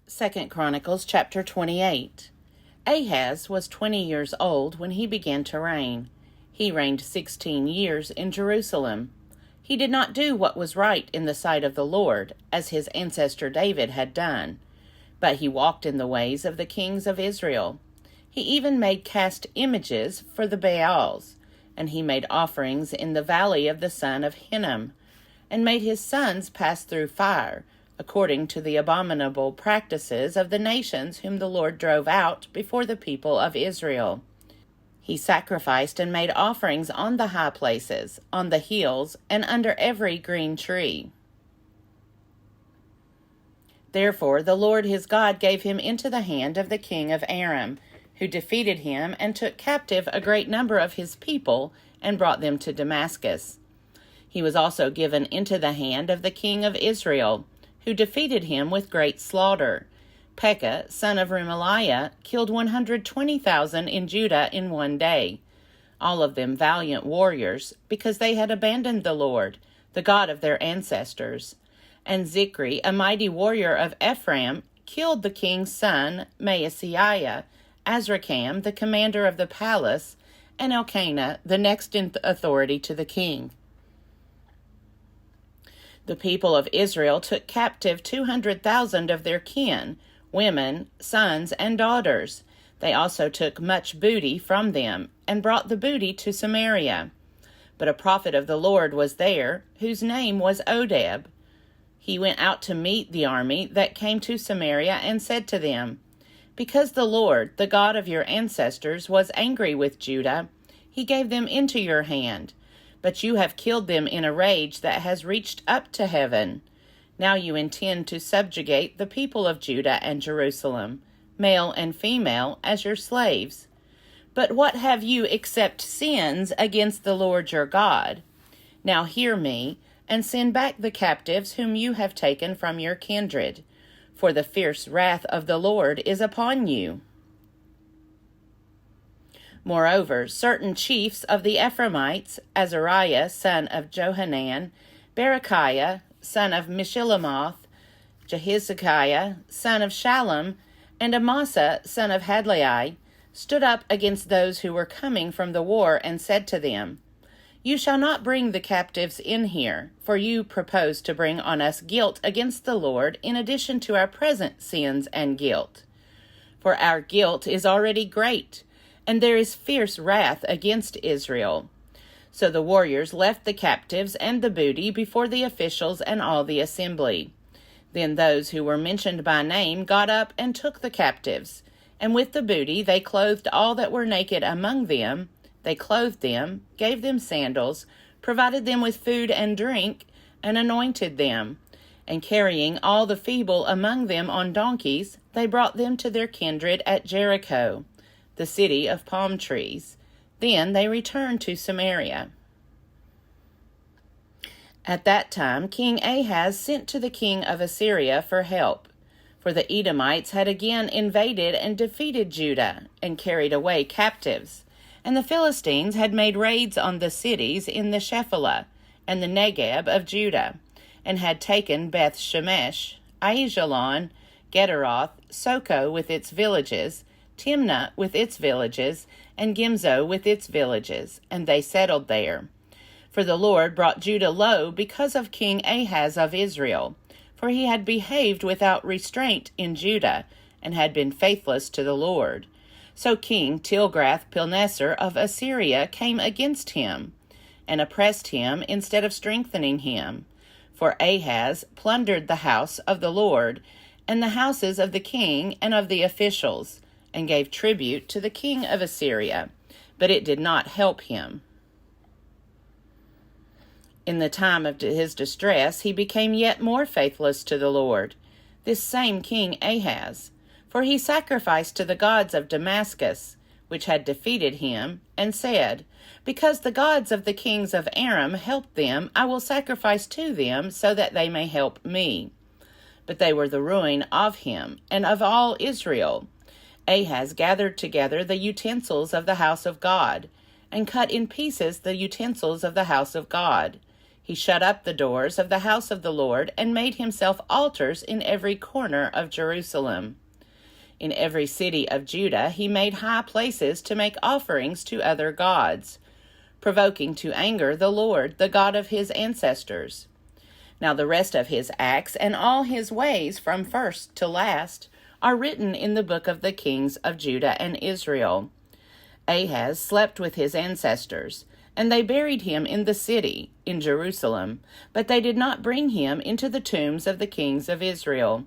2 Chronicles chapter 28. Ahaz was 20 years old when he began to reign. He reigned 16 years in Jerusalem. He did not do what was right in the sight of the Lord, as his ancestor David had done, but he walked in the ways of the kings of Israel. He even made cast images for the Baals, and he made offerings in the valley of the son of Hinnom, and made his sons pass through fire, according to the abominable practices of the nations whom the Lord drove out before the people of Israel. He sacrificed and made offerings on the high places, on the hills, and under every green tree. Therefore the Lord his God gave him into the hand of the king of Aram, who defeated him and took captive a great number of his people and brought them to Damascus. He was also given into the hand of the king of Israel, who defeated him with great slaughter. Pekah, son of Remaliah, killed 120,000 in Judah in one day, all of them valiant warriors, because they had abandoned the Lord, the God of their ancestors. And Zikri, a mighty warrior of Ephraim, killed the king's son, Maaseiah, Azrikam, the commander of the palace, and Elkanah, the next in authority to the king. The people of Israel took captive 200,000 of their kin, women, sons, and daughters. They also took much booty from them, and brought the booty to Samaria. But a prophet of the Lord was there, whose name was Odeb. He went out to meet the army that came to Samaria, and said to them, "Because the Lord, the God of your ancestors, was angry with Judah, he gave them into your hand. But you have killed them in a rage that has reached up to heaven. Now you intend to subjugate the people of Judah and Jerusalem, male and female, as your slaves. But what have you except sins against the Lord your God? Now hear me, and send back the captives whom you have taken from your kindred, for the fierce wrath of the Lord is upon you." Moreover, certain chiefs of the Ephraimites, Azariah, son of Johanan, Berechiah, son of Meshillemoth, Jehizekiah, son of Shallum, and Amasa, son of Hadlai, stood up against those who were coming from the war, and said to them, "You shall not bring the captives in here, for you propose to bring on us guilt against the Lord in addition to our present sins and guilt. For our guilt is already great, and there is fierce wrath against Israel." So the warriors left the captives and the booty before the officials and all the assembly. Then those who were mentioned by name got up and took the captives, and with the booty they clothed all that were naked among them. They clothed them, gave them sandals, provided them with food and drink, and anointed them. And carrying all the feeble among them on donkeys, they brought them to their kindred at Jericho, the city of palm trees. Then they returned to Samaria. At that time King Ahaz sent to the king of Assyria for help, for the Edomites had again invaded and defeated Judah, and carried away captives. And the Philistines had made raids on the cities in the Shephelah and the Negeb of Judah, and had taken Beth Shemesh, Aijalon, Gederoth, Soko with its villages, Timnah with its villages, and Gimzo with its villages, and they settled there. For the Lord brought Judah low because of King Ahaz of Israel, for he had behaved without restraint in Judah, and had been faithless to the Lord. So King Tilgrath-Pilneser of Assyria came against him, and oppressed him instead of strengthening him. For Ahaz plundered the house of the Lord, and the houses of the king and of the officials, and gave tribute to the king of Assyria, but it did not help him. In the time of his distress he became yet more faithless to the Lord, this same King Ahaz, for he sacrificed to the gods of Damascus, which had defeated him, and said, "Because the gods of the kings of Aram helped them, I will sacrifice to them, so that they may help me." But they were the ruin of him, and of all Israel. Ahaz gathered together the utensils of the house of God, and cut in pieces the utensils of the house of God. He shut up the doors of the house of the Lord and made himself altars in every corner of Jerusalem. In every city of Judah he made high places to make offerings to other gods, provoking to anger the Lord, the God of his ancestors. Now the rest of his acts and all his ways from first to last are written in the book of the kings of Judah and Israel. Ahaz slept with his ancestors, and they buried him in the city, in Jerusalem, but they did not bring him into the tombs of the kings of Israel.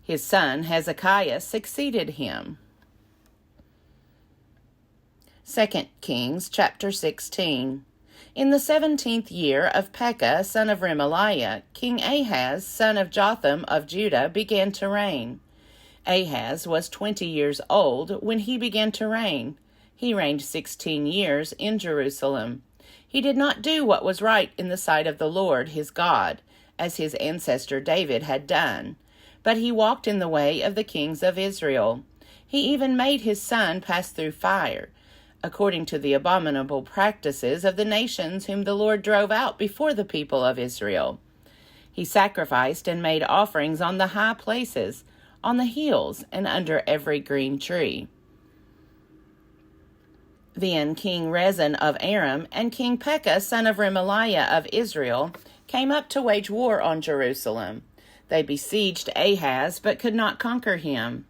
His son Hezekiah succeeded him. 2 Kings chapter 16. In the 17th year of Pekah, son of Remaliah, King Ahaz, son of Jotham of Judah, began to reign. Ahaz was 20 years old when he began to reign. He reigned 16 years in Jerusalem. He did not do what was right in the sight of the Lord his God, as his ancestor David had done, but he walked in the way of the kings of Israel. He even made his son pass through fire, according to the abominable practices of the nations whom the Lord drove out before the people of Israel. He sacrificed and made offerings on the high places, on the hills, and under every green tree. Then King Rezin of Aram and King Pekah, son of Remaliah of Israel, came up to wage war on Jerusalem. They besieged Ahaz, but could not conquer him.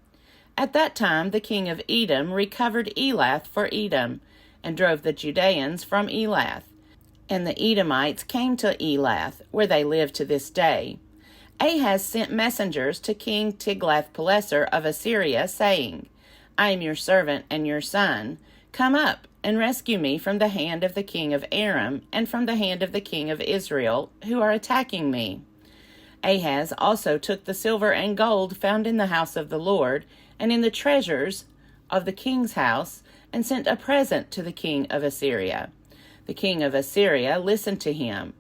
At that time the king of Edom recovered Elath for Edom, and drove the Judeans from Elath. And the Edomites came to Elath, where they live to this day. Ahaz sent messengers to King Tiglath-Pileser of Assyria, saying, I am your servant and your son. Come up and rescue me from the hand of the king of Aram and from the hand of the king of Israel, who are attacking me. Ahaz also took the silver and gold found in the house of the Lord and in the treasures of the king's house, and sent a present to the king of Assyria. The king of Assyria listened to him.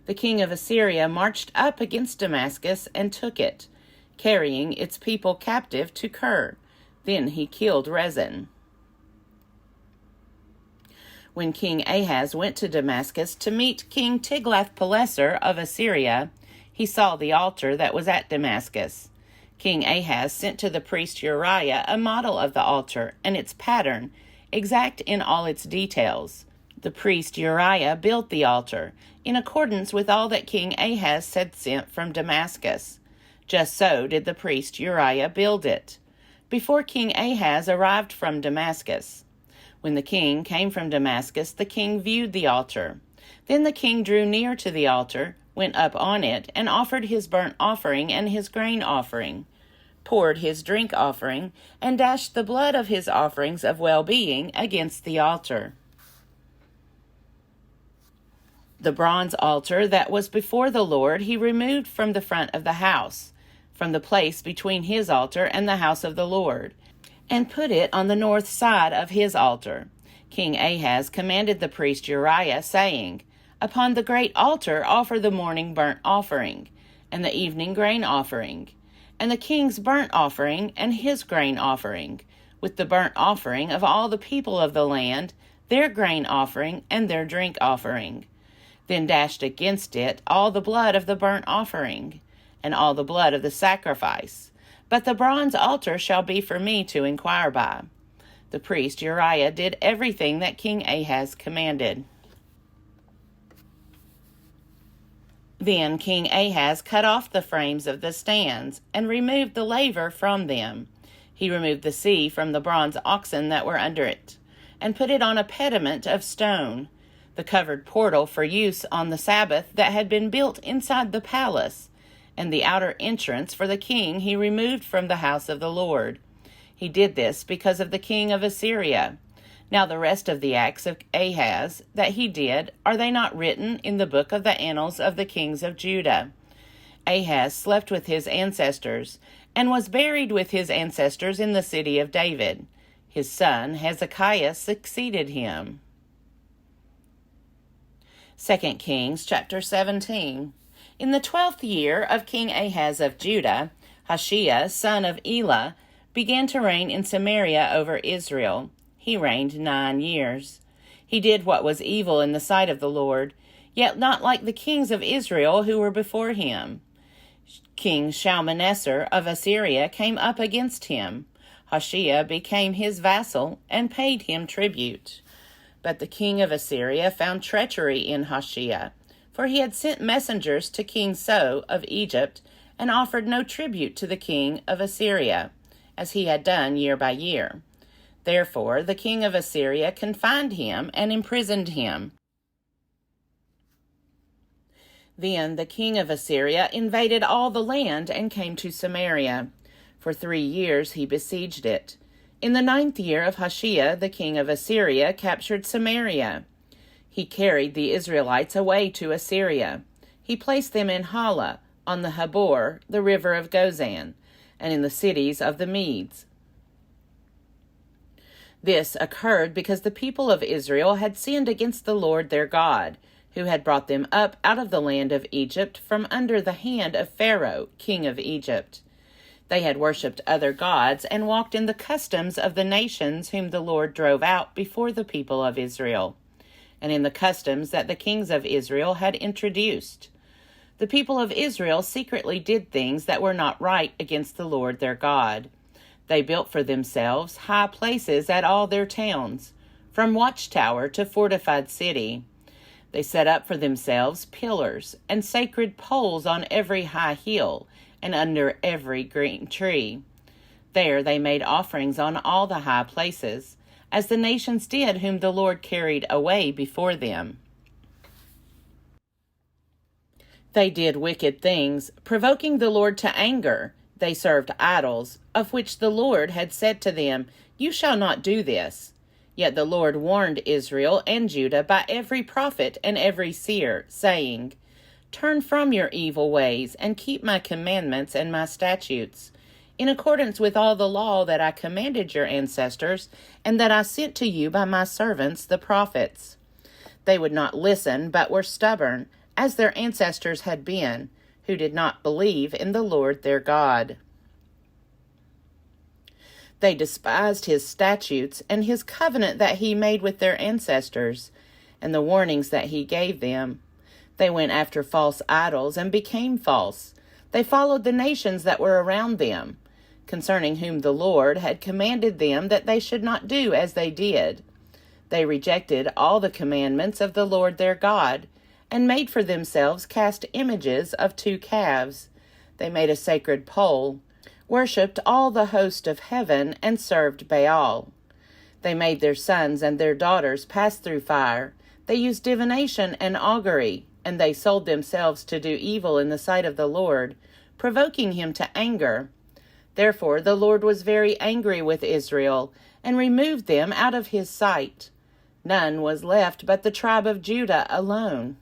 The king of Assyria marched up against Damascus and took it, carrying its people captive to Kir. Then he killed Rezin. When King Ahaz went to Damascus to meet King Tiglath-Pileser of Assyria, he saw the altar that was at Damascus. King Ahaz sent to the priest Uriah a model of the altar and its pattern, exact in all its details. The priest Uriah built the altar, in accordance with all that King Ahaz had sent from Damascus. Just so did the priest Uriah build it, before King Ahaz arrived from Damascus. When the king came from Damascus, the king viewed the altar. Then the king drew near to the altar, went up on it, and offered his burnt offering and his grain offering, poured his drink offering, and dashed the blood of his offerings of well-being against the altar. The bronze altar that was before the Lord he removed from the front of the house, from the place between his altar and the house of the Lord, and put it on the north side of his altar. King Ahaz commanded the priest Uriah, saying, Upon the great altar offer the morning burnt offering, and the evening grain offering, and the king's burnt offering and his grain offering, with the burnt offering of all the people of the land, their grain offering and their drink offering. Then dashed against it all the blood of the burnt offering, and all the blood of the sacrifice. But the bronze altar shall be for me to inquire by. The priest Uriah did everything that King Ahaz commanded. Then King Ahaz cut off the frames of the stands, and removed the laver from them. He removed the sea from the bronze oxen that were under it, and put it on a pediment of stone, the covered portal for use on the Sabbath that had been built inside the palace, and the outer entrance for the king he removed from the house of the Lord. He did this because of the king of Assyria. Now the rest of the acts of Ahaz that he did, are they not written in the book of the annals of the kings of Judah? Ahaz slept with his ancestors, and was buried with his ancestors in the city of David. His son Hezekiah succeeded him. 2 Kings chapter 17. In the 12th year of King Ahaz of Judah, Hoshea, son of Elah, began to reign in Samaria over Israel. He reigned 9 years. He did what was evil in the sight of the Lord, yet not like the kings of Israel who were before him. King Shalmaneser of Assyria came up against him. Hoshea became his vassal and paid him tribute. But the king of Assyria found treachery in Hoshea, for he had sent messengers to King So of Egypt and offered no tribute to the king of Assyria, as he had done year by year. Therefore the king of Assyria confined him and imprisoned him. Then the king of Assyria invaded all the land and came to Samaria. For 3 years he besieged it. In the 9th year of Hoshea, the king of Assyria captured Samaria. He carried the Israelites away to Assyria. He placed them in Hala, on the Habor, the river of Gozan, and in the cities of the Medes. This occurred because the people of Israel had sinned against the Lord their God, who had brought them up out of the land of Egypt from under the hand of Pharaoh, king of Egypt. They had worshipped other gods and walked in the customs of the nations whom the Lord drove out before the people of Israel, and in the customs that the kings of Israel had introduced. The people of Israel secretly did things that were not right against the Lord their God. They built for themselves high places at all their towns, from watchtower to fortified city. They set up for themselves pillars and sacred poles on every high hill and under every green tree. There they made offerings on all the high places, as the nations did whom the Lord carried away before them. They did wicked things, provoking the Lord to anger. They served idols, of which the Lord had said to them, "You shall not do this." Yet the Lord warned Israel and Judah by every prophet and every seer, saying, "Turn from your evil ways and keep my commandments and my statutes, in accordance with all the law that I commanded your ancestors and that I sent to you by my servants the prophets." They would not listen, but were stubborn, as their ancestors had been, who did not believe in the Lord their God. They despised his statutes and his covenant that he made with their ancestors, and the warnings that he gave them. They went after false idols and became false. They followed the nations that were around them, concerning whom the Lord had commanded them that they should not do as they did. They rejected all the commandments of the Lord their God, and made for themselves cast images of 2 calves. They made a sacred pole, worshipped all the host of heaven, and served Baal. They made their sons and their daughters pass through fire. They used divination and augury, and they sold themselves to do evil in the sight of the Lord, provoking him to anger. Therefore the Lord was very angry with Israel, and removed them out of his sight. None was left but the tribe of Judah alone.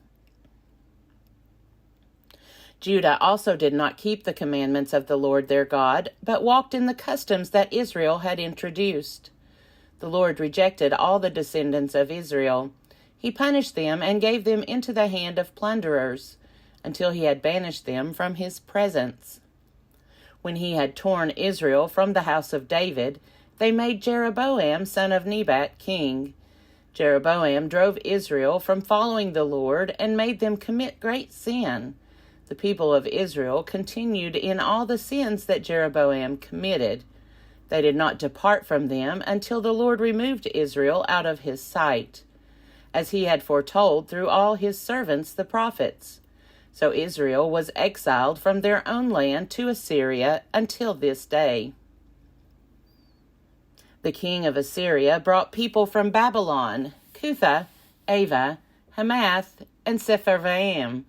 Judah also did not keep the commandments of the Lord their God, but walked in the customs that Israel had introduced. The Lord rejected all the descendants of Israel. He punished them and gave them into the hand of plunderers, until he had banished them from his presence. When he had torn Israel from the house of David, they made Jeroboam son of Nebat king. Jeroboam drove Israel from following the Lord and made them commit great sin. The people of Israel continued in all the sins that Jeroboam committed. They did not depart from them until the Lord removed Israel out of his sight, as he had foretold through all his servants the prophets. So Israel was exiled from their own land to Assyria until this day. The king of Assyria brought people from Babylon, Cutha, Ava, Hamath, and Sepharvaim,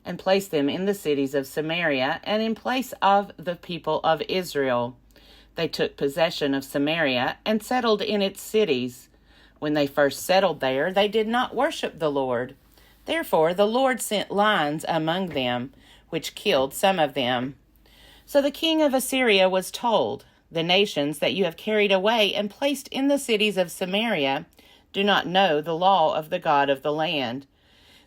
and placed them in the cities of Samaria and in place of the people of Israel. They took possession of Samaria and settled in its cities. When they first settled there, they did not worship the Lord. Therefore the Lord sent lions among them, which killed some of them. So the king of Assyria was told, "The nations that you have carried away and placed in the cities of Samaria do not know the law of the God of the land.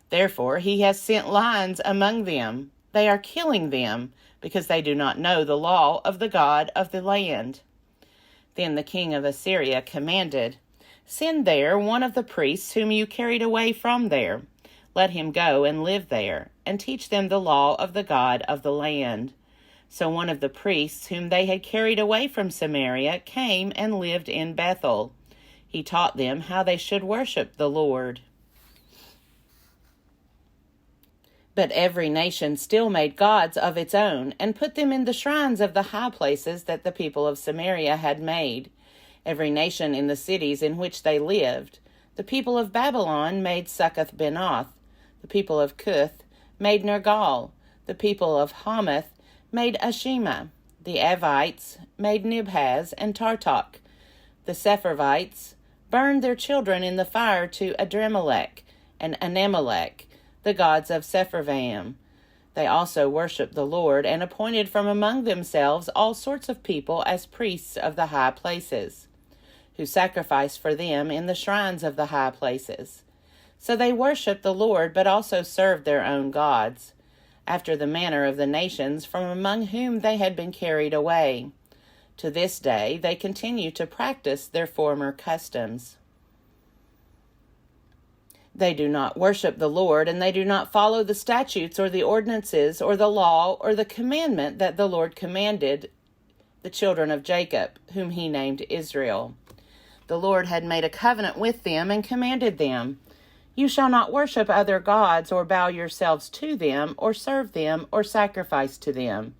Therefore he has sent lions among them. They are killing them, because they do not know the law of the God of the land." Then the king of Assyria commanded, "Send there one of the priests whom you carried away from there. Let him go and live there, and teach them the law of the God of the land. So one of the priests whom they had carried away from Samaria came and lived in Bethel. He taught them how they should worship the Lord. But every nation still made gods of its own, and put them in the shrines of the high places that the people of Samaria had made, every nation in the cities in which they lived. The people of Babylon made Succoth-Benoth. The people of Cuth made Nergal. The people of Hamath made Ashima. The Avites made Nibhaz and Tartak. The Sepharvites burned their children in the fire to Adremelech and Anamelech, the gods of Sepharvaim. They also worshipped the Lord, and appointed from among themselves all sorts of people as priests of the high places, who sacrificed for them in the shrines of the high places. So they worshipped the Lord, but also served their own gods, after the manner of the nations from among whom they had been carried away. To this day they continue to practice their former customs. They do not worship the Lord, and they do not follow the statutes or the ordinances or the law or the commandment that the Lord commanded the children of Jacob, whom he named Israel. The Lord had made a covenant with them and commanded them, "You shall not worship other gods or bow yourselves to them or serve them or sacrifice to them.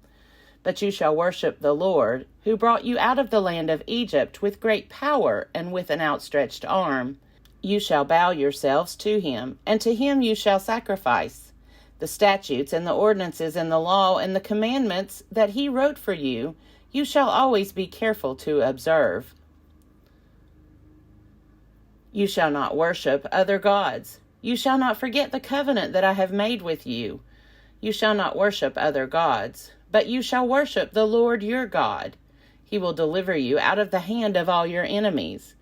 But you shall worship the Lord, who brought you out of the land of Egypt with great power and with an outstretched arm. You shall bow yourselves to him, and to him you shall sacrifice. The statutes and the ordinances and the law and the commandments that he wrote for you, you shall always be careful to observe. You shall not worship other gods. You shall not forget the covenant that I have made with you. You shall not worship other gods, but you shall worship the Lord your God. He will deliver you out of the hand of all your enemies."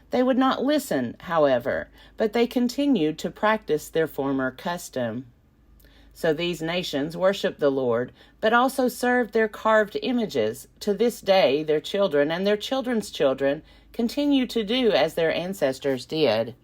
They would not listen, however, but they continued to practice their former custom. So these nations worship the Lord, but also served their carved images. To this day, their children and their children's children continue to do as their ancestors did.